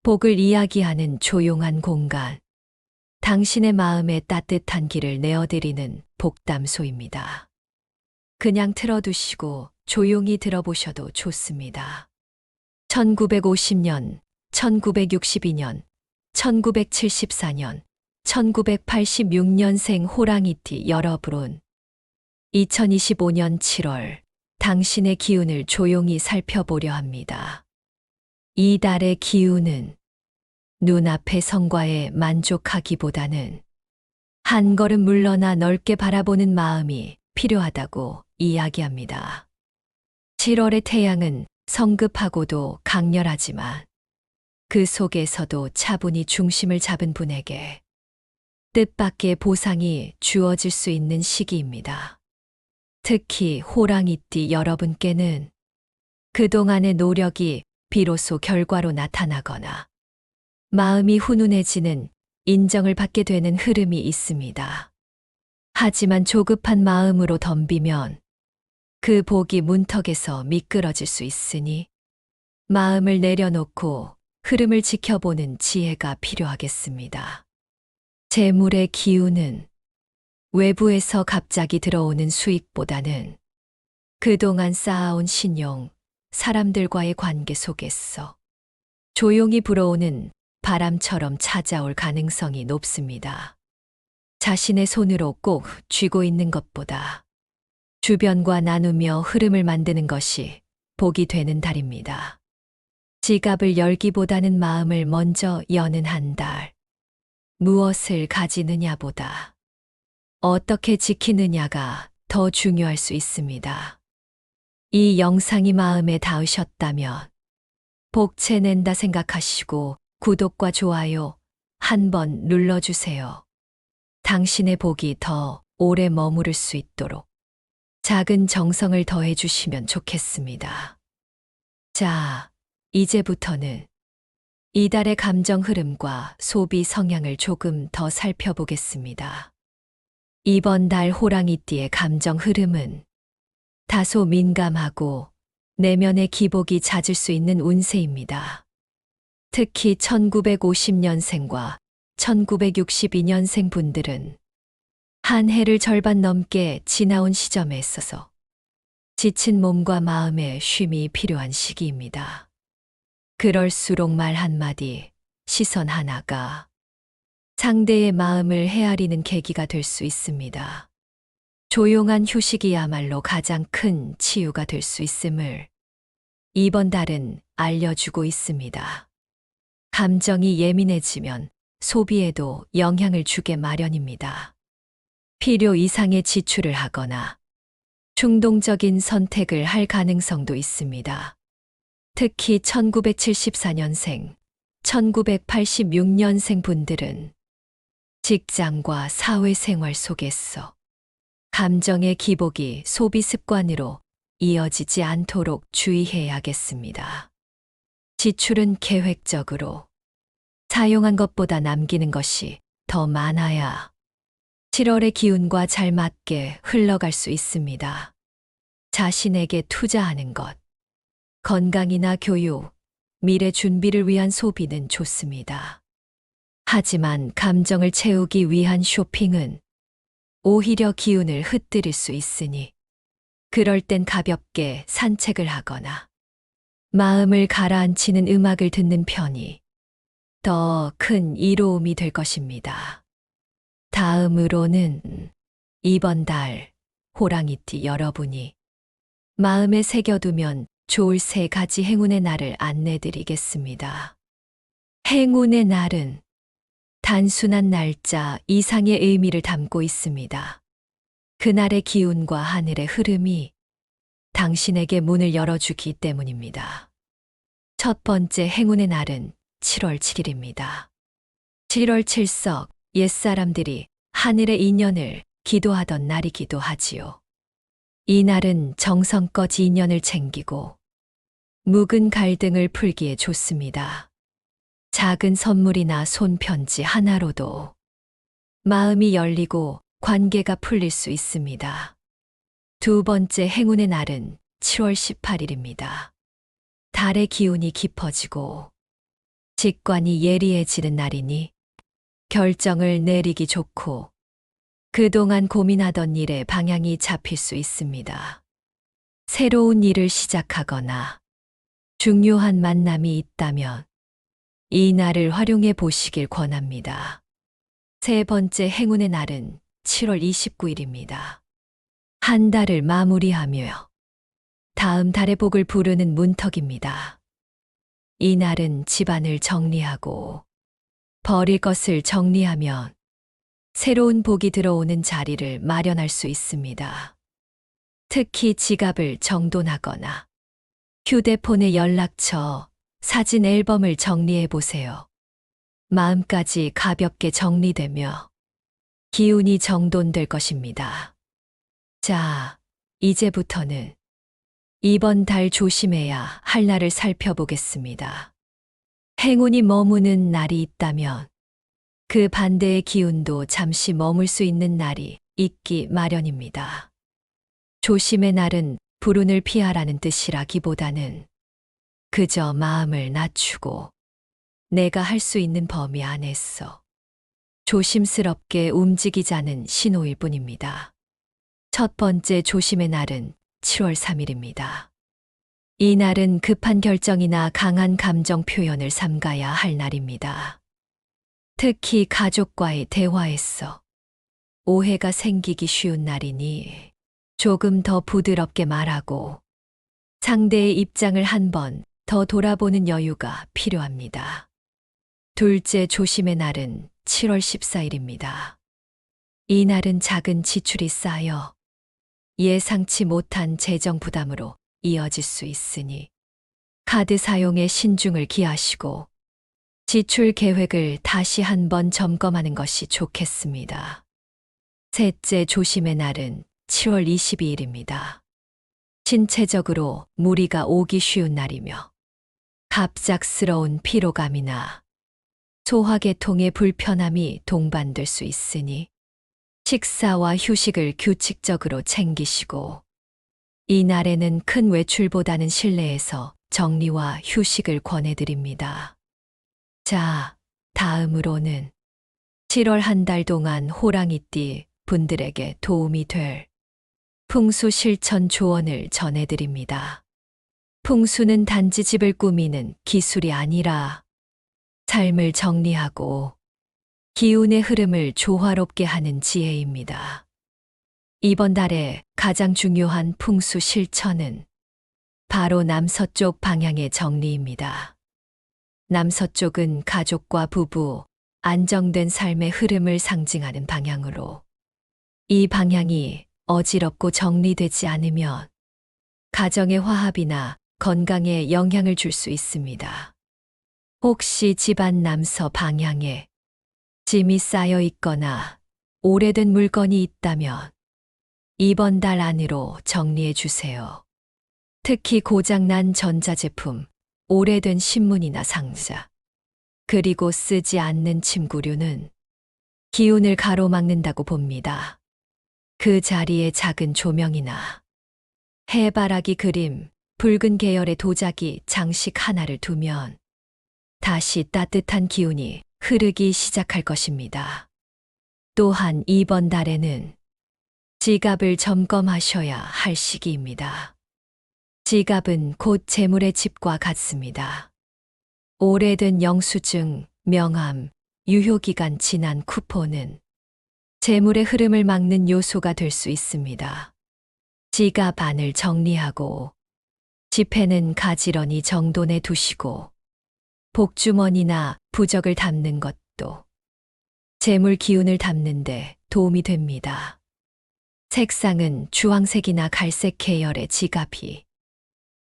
복을 이야기하는 조용한 공간. 당신의 마음에 따뜻한 길을 내어드리는 복담소입니다. 그냥 틀어두시고 조용히 들어보셔도 좋습니다. 1950년, 1962년, 1974년, 1986년생 호랑이띠 여러분. 2025년 7월 당신의 기운을 조용히 살펴보려 합니다. 이 달의 기운은 눈앞의 성과에 만족하기보다는 한 걸음 물러나 넓게 바라보는 마음이 필요하다고 이야기합니다. 7월의 태양은 성급하고도 강렬하지만 그 속에서도 차분히 중심을 잡은 분에게 뜻밖의 보상이 주어질 수 있는 시기입니다. 특히 호랑이띠 여러분께는 그동안의 노력이 비로소 결과로 나타나거나 마음이 훈훈해지는 인정을 받게 되는 흐름이 있습니다. 하지만 조급한 마음으로 덤비면 그 복이 문턱에서 미끄러질 수 있으니 마음을 내려놓고 흐름을 지켜보는 지혜가 필요하겠습니다. 재물의 기운은 외부에서 갑자기 들어오는 수익보다는 그동안 쌓아온 신용, 사람들과의 관계 속에서 조용히 불어오는 바람처럼 찾아올 가능성이 높습니다. 자신의 손으로 꼭 쥐고 있는 것보다 주변과 나누며 흐름을 만드는 것이 복이 되는 달입니다. 지갑을 열기보다는 마음을 먼저 여는 한 달. 무엇을 가지느냐보다 어떻게 지키느냐가 더 중요할 수 있습니다. 이 영상이 마음에 닿으셨다면 복채 낸다 생각하시고 구독과 좋아요 한번 눌러주세요. 당신의 복이 더 오래 머무를 수 있도록 작은 정성을 더해주시면 좋겠습니다. 자, 이제부터는 이달의 감정 흐름과 소비 성향을 조금 더 살펴보겠습니다. 이번 달 호랑이띠의 감정 흐름은 다소 민감하고 내면의 기복이 잦을 수 있는 운세입니다. 특히 1950년생과 1962년생 분들은 한 해를 절반 넘게 지나온 시점에 있어서 지친 몸과 마음의 쉼이 필요한 시기입니다. 그럴수록 말 한마디, 시선 하나가 상대의 마음을 헤아리는 계기가 될 수 있습니다. 조용한 휴식이야말로 가장 큰 치유가 될 수 있음을 이번 달은 알려주고 있습니다. 감정이 예민해지면 소비에도 영향을 주게 마련입니다. 필요 이상의 지출을 하거나 충동적인 선택을 할 가능성도 있습니다. 특히 1974년생, 1986년생 분들은 직장과 사회생활 속에서 감정의 기복이 소비 습관으로 이어지지 않도록 주의해야겠습니다. 지출은 계획적으로 사용한 것보다 남기는 것이 더 많아야 7월의 기운과 잘 맞게 흘러갈 수 있습니다. 자신에게 투자하는 것, 건강이나 교육, 미래 준비를 위한 소비는 좋습니다. 하지만 감정을 채우기 위한 쇼핑은 오히려 기운을 흩뜨릴 수 있으니 그럴 땐 가볍게 산책을 하거나 마음을 가라앉히는 음악을 듣는 편이 더 큰 이로움이 될 것입니다. 다음으로는 이번 달 호랑이띠 여러분이 마음에 새겨두면 좋을 3가지 행운의 날을 안내드리겠습니다. 행운의 날은 단순한 날짜 이상의 의미를 담고 있습니다. 그날의 기운과 하늘의 흐름이 당신에게 문을 열어주기 때문입니다. 첫 번째 행운의 날은 7월 7일입니다. 7월 7석, 옛사람들이 하늘의 인연을 기도하던 날이기도 하지요. 이 날은 정성껏 인연을 챙기고 묵은 갈등을 풀기에 좋습니다. 작은 선물이나 손편지 하나로도 마음이 열리고 관계가 풀릴 수 있습니다. 두 번째 행운의 날은 7월 18일입니다. 달의 기운이 깊어지고 직관이 예리해지는 날이니 결정을 내리기 좋고 그동안 고민하던 일에 방향이 잡힐 수 있습니다. 새로운 일을 시작하거나 중요한 만남이 있다면 이 날을 활용해 보시길 권합니다. 세 번째 행운의 날은 7월 29일입니다. 한 달을 마무리하며 다음 달의 복을 부르는 문턱입니다. 이 날은 집안을 정리하고 버릴 것을 정리하면 새로운 복이 들어오는 자리를 마련할 수 있습니다. 특히 지갑을 정돈하거나 휴대폰의 연락처, 사진 앨범을 정리해 보세요. 마음까지 가볍게 정리되며 기운이 정돈될 것입니다. 자, 이제부터는 이번 달 조심해야 할 날을 살펴보겠습니다. 행운이 머무는 날이 있다면 그 반대의 기운도 잠시 머물 수 있는 날이 있기 마련입니다. 조심의 날은 불운을 피하라는 뜻이라기보다는 그저 마음을 낮추고 내가 할 수 있는 범위 안에서 조심스럽게 움직이자는 신호일 뿐입니다. 첫 번째 조심의 날은 7월 3일입니다. 이 날은 급한 결정이나 강한 감정 표현을 삼가야 할 날입니다. 특히 가족과의 대화에서 오해가 생기기 쉬운 날이니 조금 더 부드럽게 말하고 상대의 입장을 한 번 더 돌아보는 여유가 필요합니다. 둘째 조심의 날은 7월 14일입니다. 이 날은 작은 지출이 쌓여 예상치 못한 재정 부담으로 이어질 수 있으니 카드 사용에 신중을 기하시고 지출 계획을 다시 한번 점검하는 것이 좋겠습니다. 셋째 조심의 날은 7월 22일입니다. 신체적으로 무리가 오기 쉬운 날이며 갑작스러운 피로감이나 소화계통의 불편함이 동반될 수 있으니 식사와 휴식을 규칙적으로 챙기시고 이 날에는 큰 외출보다는 실내에서 정리와 휴식을 권해드립니다. 자, 다음으로는 7월 한 달 동안 호랑이띠 분들에게 도움이 될 풍수 실천 조언을 전해드립니다. 풍수는 단지 집을 꾸미는 기술이 아니라 삶을 정리하고 기운의 흐름을 조화롭게 하는 지혜입니다. 이번 달에 가장 중요한 풍수 실천은 바로 남서쪽 방향의 정리입니다. 남서쪽은 가족과 부부, 안정된 삶의 흐름을 상징하는 방향으로 이 방향이 어지럽고 정리되지 않으면 가정의 화합이나 건강에 영향을 줄 수 있습니다. 혹시 집안 남서 방향에 짐이 쌓여 있거나 오래된 물건이 있다면 이번 달 안으로 정리해 주세요. 특히 고장난 전자제품, 오래된 신문이나 상자, 그리고 쓰지 않는 침구류는 기운을 가로막는다고 봅니다. 그 자리에 작은 조명이나 해바라기 그림, 붉은 계열의 도자기, 장식 하나를 두면 다시 따뜻한 기운이 흐르기 시작할 것입니다. 또한 이번 달에는 지갑을 점검하셔야 할 시기입니다. 지갑은 곧 재물의 집과 같습니다. 오래된 영수증, 명함, 유효기간 지난 쿠폰은 재물의 흐름을 막는 요소가 될 수 있습니다. 지갑 안을 정리하고 지폐는 가지런히 정돈해 두시고 복주머니나 부적을 담는 것도 재물 기운을 담는데 도움이 됩니다. 색상은 주황색이나 갈색 계열의 지갑이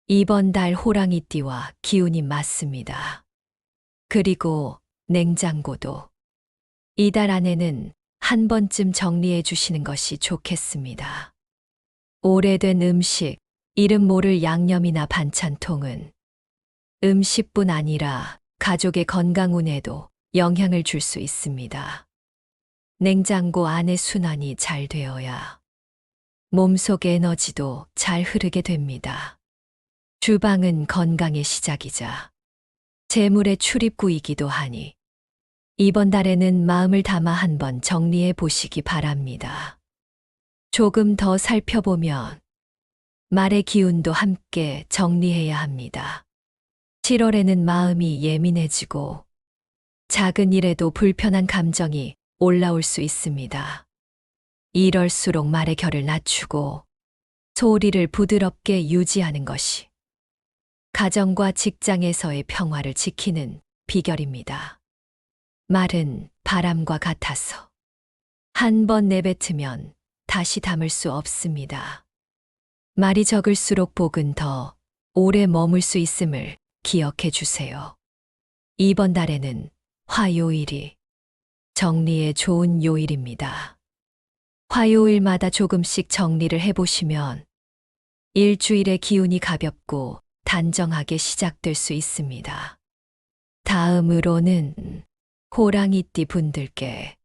이번 달 호랑이띠와 기운이 맞습니다. 그리고 냉장고도 이달 안에는 한 번쯤 정리해 주시는 것이 좋겠습니다. 오래된 음식, 이름 모를 양념이나 반찬통은 음식뿐 아니라 가족의 건강운에도 영향을 줄 수 있습니다. 냉장고 안의 순환이 잘 되어야 몸속 에너지도 잘 흐르게 됩니다. 주방은 건강의 시작이자 재물의 출입구이기도 하니 이번 달에는 마음을 담아 한번 정리해 보시기 바랍니다. 조금 더 살펴보면 말의 기운도 함께 정리해야 합니다. 7월에는 마음이 예민해지고 작은 일에도 불편한 감정이 올라올 수 있습니다. 이럴수록 말의 결을 낮추고 소리를 부드럽게 유지하는 것이 가정과 직장에서의 평화를 지키는 비결입니다. 말은 바람과 같아서 한 번 내뱉으면 다시 담을 수 없습니다. 말이 적을수록 복은 더 오래 머물 수 있음을 기억해 주세요. 이번 달에는 화요일이 정리에 좋은 요일입니다. 화요일마다 조금씩 정리를 해보시면 일주일의 기운이 가볍고 단정하게 시작될 수 있습니다. 다음으로는 호랑이띠 분들께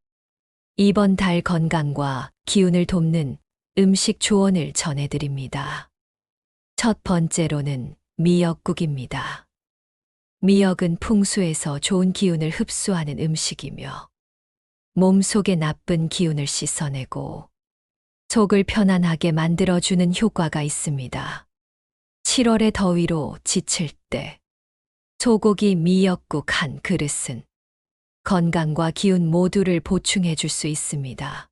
이번 달 건강과 기운을 돕는 음식 조언을 전해드립니다. 첫 번째로는 미역국입니다. 미역은 풍수에서 좋은 기운을 흡수하는 음식이며 몸속의 나쁜 기운을 씻어내고 속을 편안하게 만들어주는 효과가 있습니다. 7월의 더위로 지칠 때 소고기 미역국 한 그릇은 건강과 기운 모두를 보충해 줄 수 있습니다.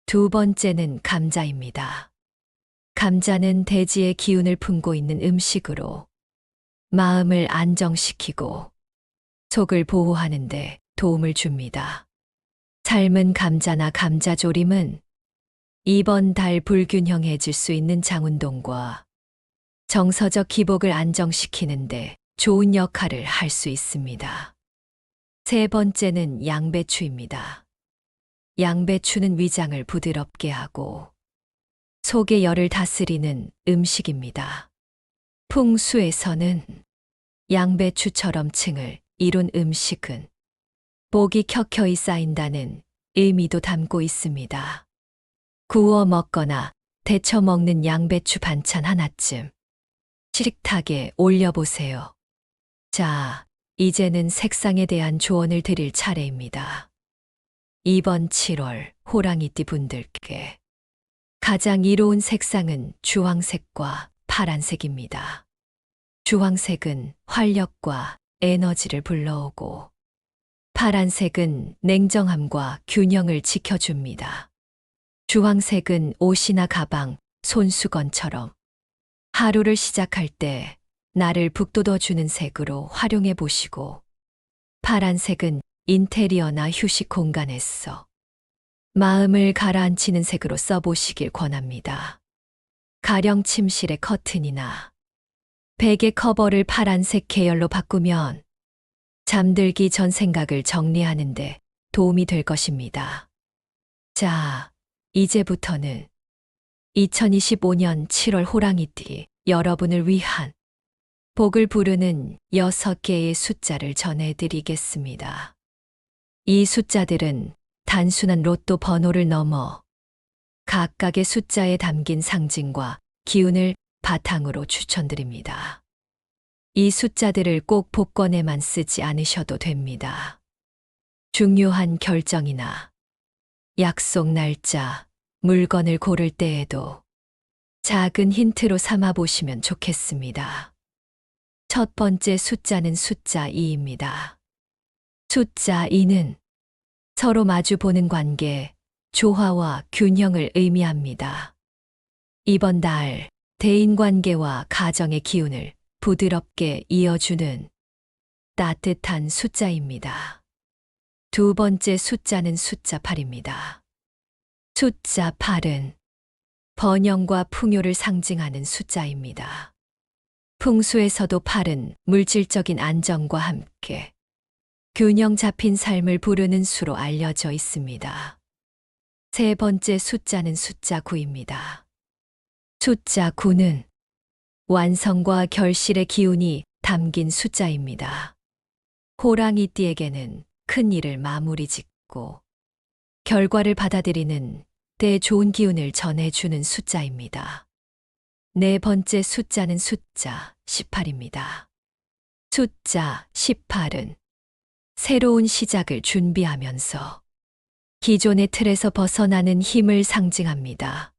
두 번째는 감자입니다. 감자는 대지의 기운을 품고 있는 음식으로 마음을 안정시키고 속을 보호하는 데 도움을 줍니다. 삶은 감자나 감자조림은 이번 달 불균형해질 수 있는 장운동과 정서적 기복을 안정시키는데 좋은 역할을 할 수 있습니다. 세 번째는 양배추입니다. 양배추는 위장을 부드럽게 하고 속의 열을 다스리는 음식입니다. 풍수에서는 양배추처럼 층을 이룬 음식은 복이 켜켜이 쌓인다는 의미도 담고 있습니다. 구워 먹거나 데쳐 먹는 양배추 반찬 하나쯤 식탁에 올려보세요. 자, 이제는 색상에 대한 조언을 드릴 차례입니다. 이번 7월 호랑이띠 분들께 가장 이로운 색상은 주황색과 파란색입니다. 주황색은 활력과 에너지를 불러오고 파란색은 냉정함과 균형을 지켜줍니다. 주황색은 옷이나 가방, 손수건처럼 하루를 시작할 때 나를 북돋워주는 색으로 활용해 보시고 파란색은 인테리어나 휴식 공간에서 마음을 가라앉히는 색으로 써보시길 권합니다. 가령 침실의 커튼이나 베개 커버를 파란색 계열로 바꾸면 잠들기 전 생각을 정리하는데 도움이 될 것입니다. 자, 이제부터는 2025년 7월 호랑이띠 여러분을 위한 복을 부르는 6개의 숫자를 전해드리겠습니다. 이 숫자들은 단순한 로또 번호를 넘어 각각의 숫자에 담긴 상징과 기운을 바탕으로 추천드립니다. 이 숫자들을 꼭 복권에만 쓰지 않으셔도 됩니다. 중요한 결정이나 약속 날짜, 물건을 고를 때에도 작은 힌트로 삼아 보시면 좋겠습니다. 첫 번째 숫자는 숫자 2입니다. 숫자 2는 서로 마주 보는 관계, 조화와 균형을 의미합니다. 이번 달 대인관계와 가정의 기운을 부드럽게 이어주는 따뜻한 숫자입니다. 두 번째 숫자는 숫자 8입니다. 숫자 8은 번영과 풍요를 상징하는 숫자입니다. 풍수에서도 8은 물질적인 안정과 함께 균형 잡힌 삶을 부르는 수로 알려져 있습니다. 세 번째 숫자는 숫자 9입니다. 숫자 9는 완성과 결실의 기운이 담긴 숫자입니다. 호랑이띠에게는 큰 일을 마무리 짓고 결과를 받아들이는 때 좋은 기운을 전해주는 숫자입니다. 네 번째 숫자는 숫자 18입니다. 숫자 18은 새로운 시작을 준비하면서 기존의 틀에서 벗어나는 힘을 상징합니다.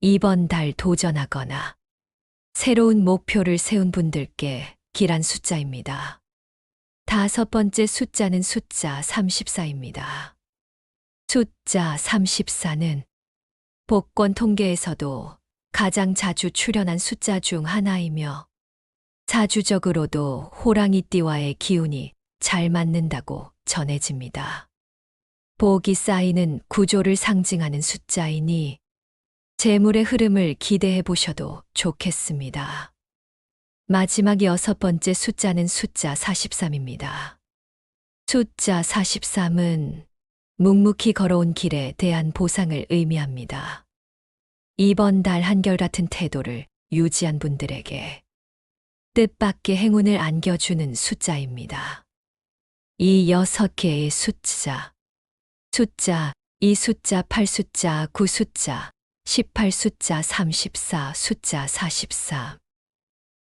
이번 달 도전하거나 새로운 목표를 세운 분들께 길한 숫자입니다. 다섯 번째 숫자는 숫자 34입니다. 숫자 34는 복권 통계에서도 가장 자주 출현한 숫자 중 하나이며 사주적으로도 호랑이띠와의 기운이 잘 맞는다고 전해집니다. 복이 쌓이는 구조를 상징하는 숫자이니 재물의 흐름을 기대해 보셔도 좋겠습니다. 마지막 여섯 번째 숫자는 숫자 43입니다. 숫자 43은 묵묵히 걸어온 길에 대한 보상을 의미합니다. 이번 달 한결같은 태도를 유지한 분들에게 뜻밖의 행운을 안겨주는 숫자입니다. 이 6개의 숫자, 이 숫자 8 숫자 9 숫자 18 숫자 34 숫자 44.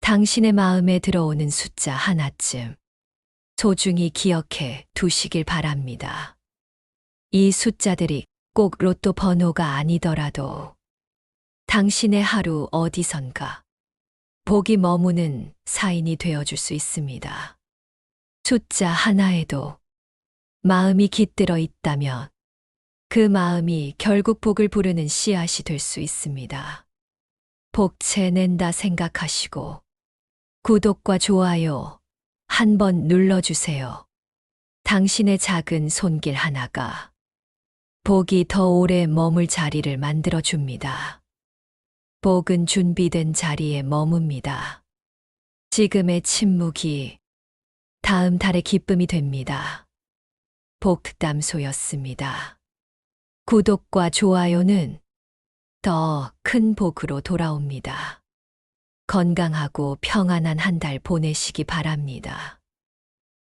당신의 마음에 들어오는 숫자 하나쯤 소중히 기억해 두시길 바랍니다. 이 숫자들이 꼭 로또 번호가 아니더라도 당신의 하루 어디선가 복이 머무는 사인이 되어줄 수 있습니다. 숫자 하나에도 마음이 깃들어 있다면 그 마음이 결국 복을 부르는 씨앗이 될 수 있습니다. 복채 낸다 생각하시고 구독과 좋아요 한번 눌러주세요. 당신의 작은 손길 하나가 복이 더 오래 머물 자리를 만들어줍니다. 복은 준비된 자리에 머뭅니다. 지금의 침묵이 다음 달의 기쁨이 됩니다. 복담소였습니다. 구독과 좋아요는 더 큰 복으로 돌아옵니다. 건강하고 평안한 한 달 보내시기 바랍니다.